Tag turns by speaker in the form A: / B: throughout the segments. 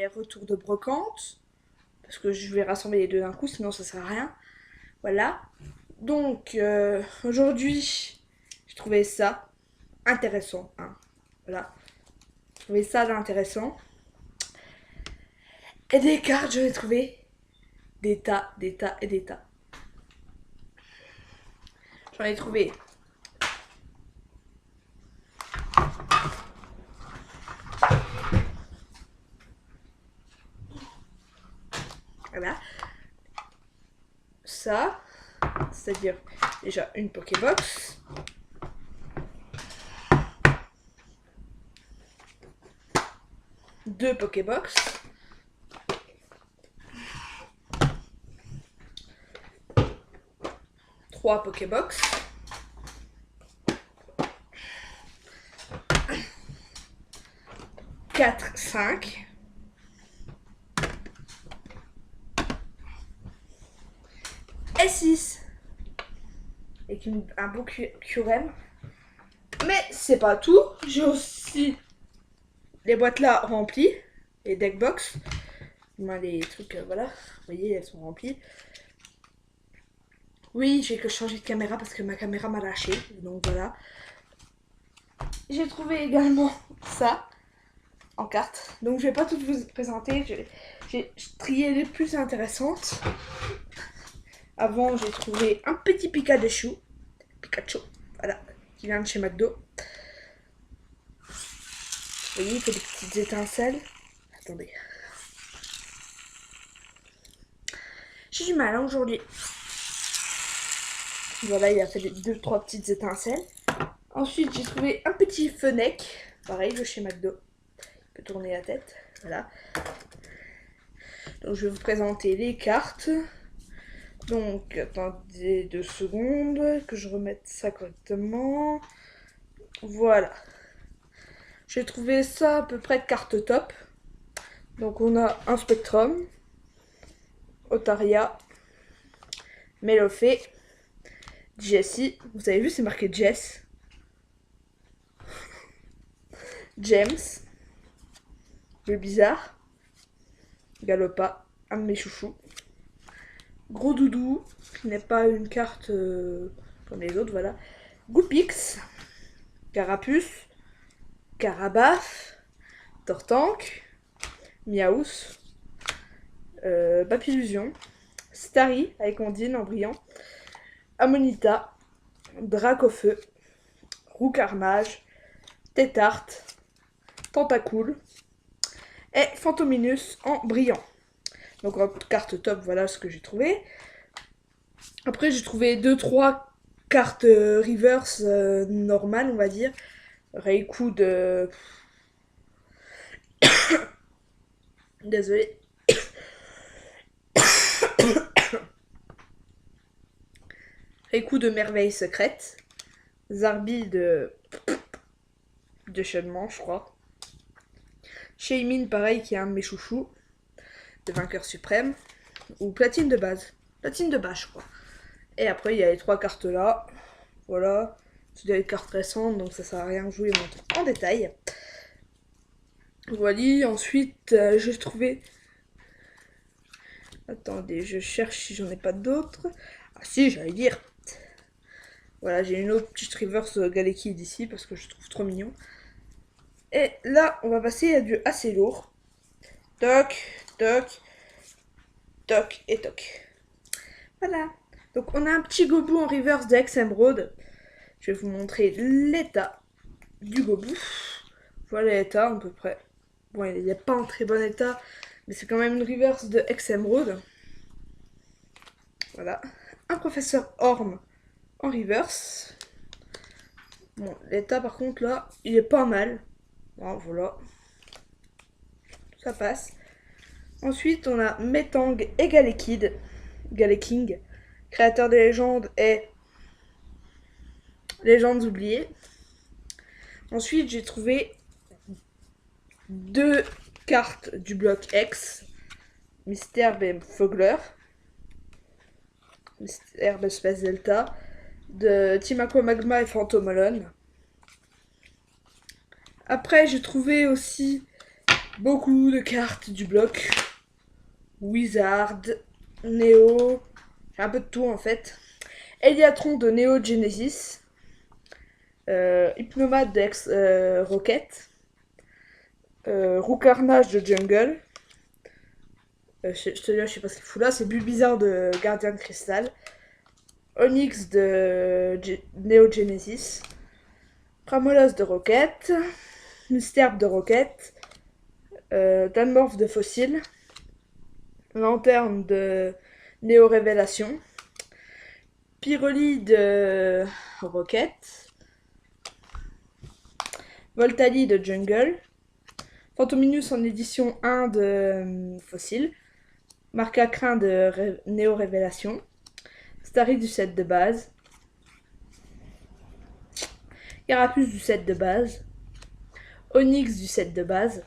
A: mes retours de brocante. Parce que je vais rassembler les deux d'un coup, sinon ça sert à rien. Voilà. Donc, aujourd'hui, j'ai trouvé ça intéressant. Hein. Voilà. J'ai trouvé ça intéressant. Et des cartes, je vais trouver des tas et des tas. J'en ai trouvé. Voilà. Ça, c'est-à-dire déjà une Pokébox. Deux Pokébox. Trois Pokébox. Quatre, 5. Et 6. Avec un beau QRM. Mais c'est pas tout. J'ai aussi les boîtes là remplies. Les deckbox. Les trucs, voilà. Vous voyez, elles sont remplies. Oui, j'ai que changé de caméra parce que ma caméra m'a lâché. Donc voilà. J'ai trouvé également ça en carte. Donc je vais pas toutes vous présenter. J'ai trié les plus intéressantes. Avant, j'ai trouvé un petit Pikachu. Voilà. Qui vient de chez McDo. Vous voyez, il fait des petites étincelles. Attendez. J'ai du mal hein, aujourd'hui. Voilà, il a fait 2-3 petites étincelles. Ensuite, j'ai trouvé un petit Fennec. Pareil, de chez McDo. Il peut tourner la tête. Voilà. Donc, je vais vous présenter les cartes. Donc, attendez 2 secondes. Que je remette ça correctement. Voilà. J'ai trouvé ça à peu près de carte top. Donc, on a un Spectrum. Otaria. Melofée. Jessie. Vous avez vu, c'est marqué Jess. James, le bizarre, Galopa, un de mes chouchous, Gros Doudou, qui n'est pas une carte comme les autres, voilà, Goupix, Carapuce, Carabaf, Tortank, Miaous, Papillusion, Starry avec Ondine en brillant, Amonita, Dracofeu, Roucarmage, Tétarte, Tentacool et Fantominus en brillant. Donc en carte top, voilà ce que j'ai trouvé. Après j'ai trouvé 2-3 cartes reverse normales, on va dire. Raikou de... Désolé. Raikou de Merveille Secrète. Zarbi de Chaînement, je crois. Shaymin, pareil, qui est un de mes chouchous. De Vainqueur Suprême. Ou Platine de base. Platine de base, je crois. Et après, il y a les 3 cartes là. Voilà. C'est des cartes récentes, donc ça sert à rien que je vous les montre en détail. Voilà. Ensuite, j'ai trouvé... Attendez, je cherche si j'en ai pas d'autres. Ah si, j'allais dire. Voilà, j'ai une autre petite reverse Galekid ici parce que je trouve trop mignon. Et là, on va passer à du assez lourd. Toc, toc, toc et toc. Voilà. Donc on a un petit Gobou en reverse d'Ex Emerald. Je vais vous montrer l'état du Gobou. Voilà l'état à peu près. Bon, il n'est pas en très bon état, mais c'est quand même une reverse de Ex Emerald. Voilà. Un professeur Orm en reverse. Bon, l'état par contre là, il est pas mal. Bon, voilà. Ça passe. Ensuite, on a Metang et Galekid. Galeking, créateur des légendes et légendes oubliées. Ensuite, j'ai trouvé 2 cartes du bloc X. Mystère BM Fogler. Mystère de Space Delta. De Timako Magma et Phantom Alone. Après, j'ai trouvé aussi beaucoup de cartes du bloc. Wizard, Neo, j'ai un peu de tout en fait. Eliatron de Neo Genesis. Hypnomate de Rocket. Roucarnage de Jungle. Je te dis, je sais pas ce qu'il fout là. C'est Bulbizarre de Gardien de Cristal. Onyx de Neo Genesis. Pramolos de Rocket. Mystère de Rocket. Danmorph de Fossile. Lanterne de Néo Révélation. Pyroli de Rocket. Voltali de Jungle. Fantominus en édition 1 de Fossile. Marcacrin de Néo Révélation. Starry du set de base. Carapuce du set de base. Onyx du set de base.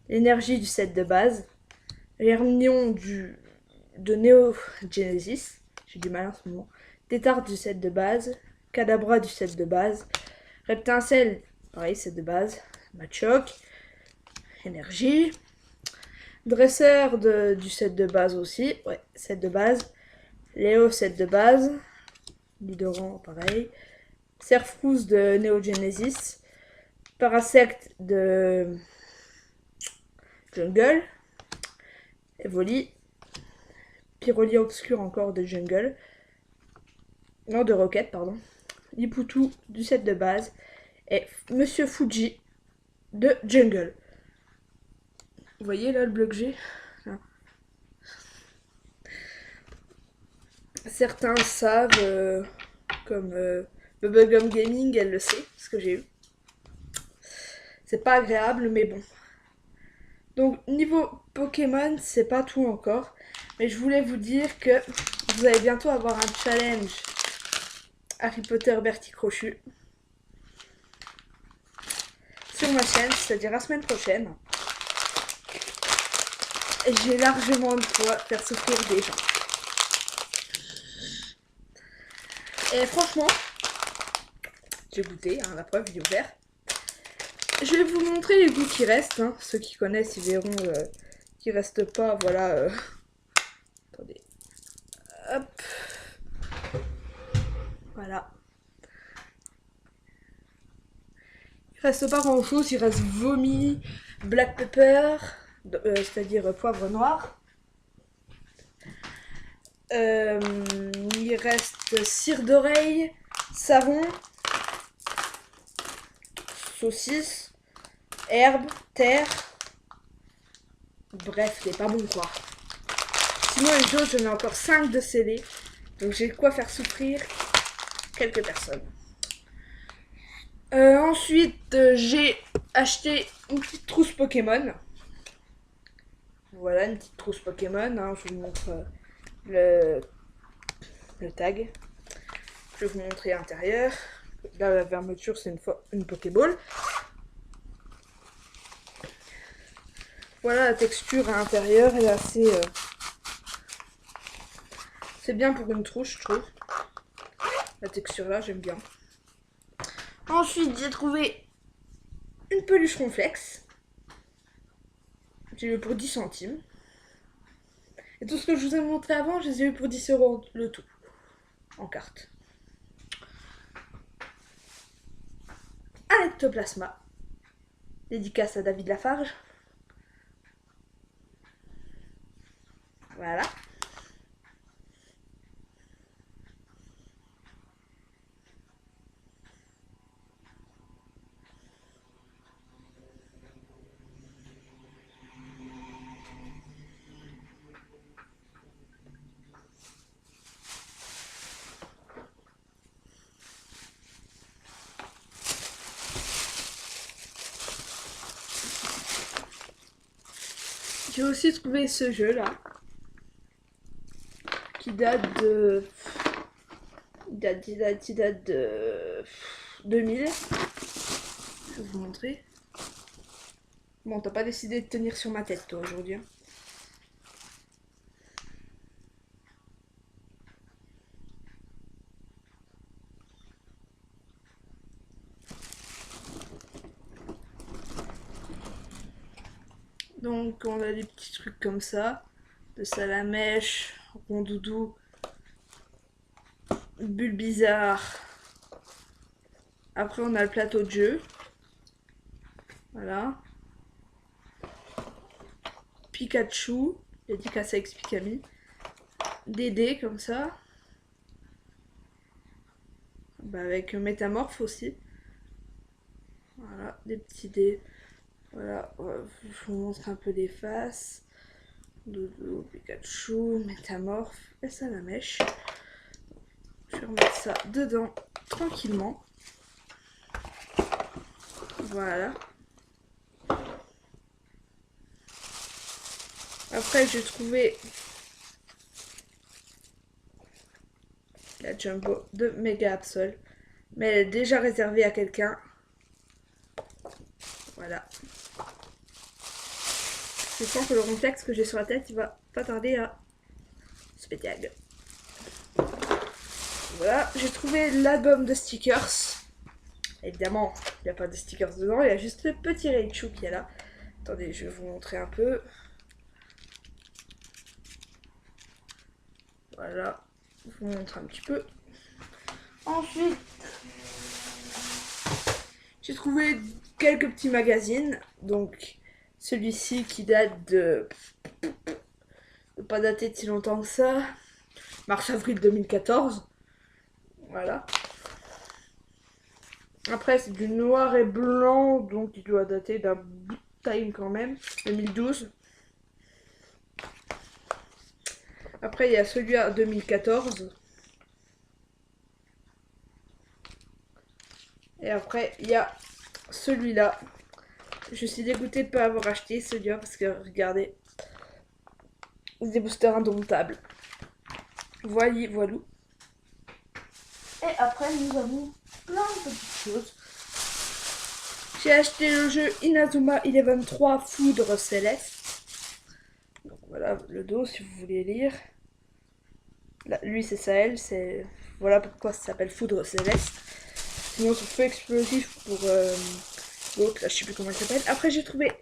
A: L'énergie du set de base. Germignon de Neo Genesis. J'ai du mal en ce moment. Tétard du set de base. Cadabra du set de base. Reptincelle, pareil, set de base. Machoc. Énergie. Dresseur du set de base aussi. Ouais, set de base. Léo, set de base. Lidoran, pareil. Serfrousse de Neo Genesis. Parasect de Jungle. Evoli. Pyroli obscur encore de Jungle. Non, de Rocket, pardon. Lipoutou du set de base. Et Monsieur Fuji de Jungle. Vous voyez là le bloc G là. Certains savent, comme Bubblegum Gaming, elle le sait, ce que j'ai eu. C'est pas agréable, mais bon. Donc, niveau Pokémon, c'est pas tout encore. Mais je voulais vous dire que vous allez bientôt avoir un challenge Harry Potter Bertie Crochu sur ma chaîne, c'est-à-dire la semaine prochaine. Et j'ai largement de quoi faire souffrir des gens. Et franchement, j'ai goûté, hein, la preuve, il est ouvert. Je vais vous montrer les goûts qui restent. Hein. Ceux qui connaissent, ils verront qu'il reste pas. Voilà. Attendez. Hop. Voilà. Il reste pas grand chose. Il reste vomi, black pepper, c'est-à-dire poivre noir. Il reste cire d'oreille, savon, saucisse, herbe, terre. Bref, c'est pas bon quoi. Sinon les choses, j'en ai encore 5 de scellés. Donc j'ai de quoi faire souffrir quelques personnes. Ensuite, j'ai acheté une petite trousse Pokémon. Voilà, une petite trousse Pokémon. Hein, je vous montre le tag. Je vais vous montrer l'intérieur. Là, la fermeture, c'est une Pokéball. Voilà la texture à l'intérieur. Elle est assez... C'est bien pour une trousse, je trouve. La texture là, j'aime bien. Ensuite, j'ai trouvé une peluche Ronflex. J'ai eu pour 10 centimes. Et tout ce que je vous ai montré avant, je les ai eu pour 10 € le tout. En carte. Un ectoplasma. Dédicace à David Lafarge. Voilà. J'ai aussi trouvé ce jeu là. Qui date de... Il date de 2000. Je vais vous montrer. Bon, t'as pas décidé de tenir sur ma tête toi aujourd'hui. Hein. Donc on a des petits trucs comme ça, de Salamèche, Rondoudou, Bulle Bizarre. Après on a le plateau de jeu. Voilà. Pikachu, dédicace avec Pikami. Des dés comme ça. Bah, avec Métamorphe aussi. Voilà, des petits dés. Voilà, je vous montre un peu les faces. Doudou, Pikachu, Métamorphe et Salamèche. Je vais remettre ça dedans tranquillement. Voilà. Après, j'ai trouvé la Jumbo de Mega Absol. Mais elle est déjà réservée à quelqu'un. Voilà. Je sens que le réflexe que j'ai sur la tête, il va pas tarder à se péter la gueule. Voilà, j'ai trouvé l'album de stickers. Évidemment, il n'y a pas de stickers dedans, il y a juste le petit Raichu qui est là. Attendez, je vais vous montrer un peu. Voilà, je vous montre un petit peu. Ensuite, j'ai trouvé quelques petits magazines. Donc, celui-ci qui date de pas daté de si longtemps que ça. Mars-avril 2014. Voilà. Après, c'est du noir et blanc, donc il doit dater d'un bout de time quand même. 2012. Après, il y a celui à 2014. Et après, il y a celui-là. Je suis dégoûtée de ne pas avoir acheté celui-là parce que, regardez, des boosters indomptables. Voyez, voilà. Et après, nous avons plein de petites choses. J'ai acheté le jeu Inazuma Eleven 3 Foudre Céleste. Donc voilà le dos si vous voulez lire. Là, lui c'est Sahel, c'est voilà pourquoi ça s'appelle Foudre Céleste. Sinon c'est feu explosif pour l'autre, là je sais plus comment il s'appelle. Après j'ai trouvé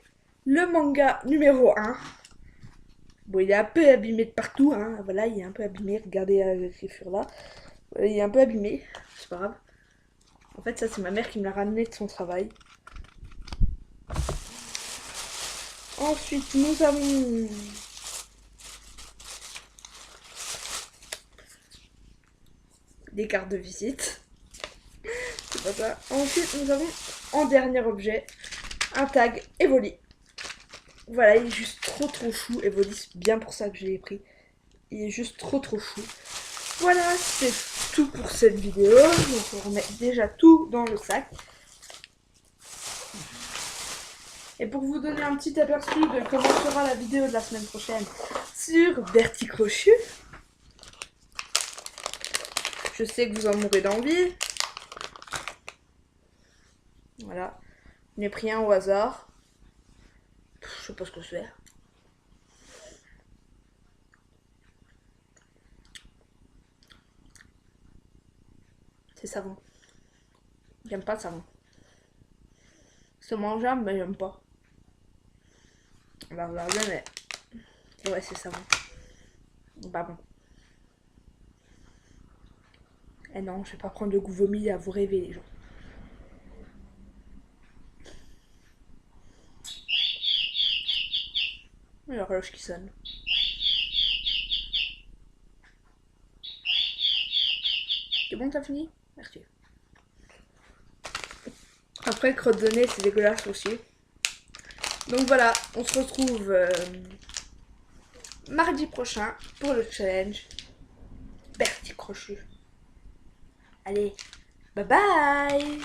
A: le manga numéro 1. Bon il est un peu abîmé de partout, hein. Voilà il est un peu abîmé, regardez l'écriture là. Il est un peu abîmé, c'est pas grave. En fait ça c'est ma mère qui me l'a ramené de son travail. Ensuite nous avons des cartes de visite. C'est pas ça. Ensuite, nous avons en dernier objet un tag Evoli. Voilà, il est juste trop chou. Evoli, c'est bien pour ça que je l'ai pris. Il est juste trop chou. Voilà, c'est tout pour cette vidéo. Donc on remet déjà tout dans le sac. Et pour vous donner un petit aperçu de comment sera la vidéo de la semaine prochaine sur Bertie Crochu, je sais que vous en mourrez d'envie. Voilà. Je n'ai pris un au hasard. Je sais pas ce que c'est. C'est savon. J'aime pas le savon. C'est mangeable, mais j'aime pas. On va regarder, mais... ouais, c'est savon. Bah bon. Eh non, je vais pas prendre de goût vomi à vous rêver, les gens. Et l'horloge qui sonne. C'est bon, t'as fini? Merci. Après, crotte de nez, c'est dégueulasse aussi. Donc voilà, on se retrouve mardi prochain pour le challenge Bertie Crochu. Allez, bye bye!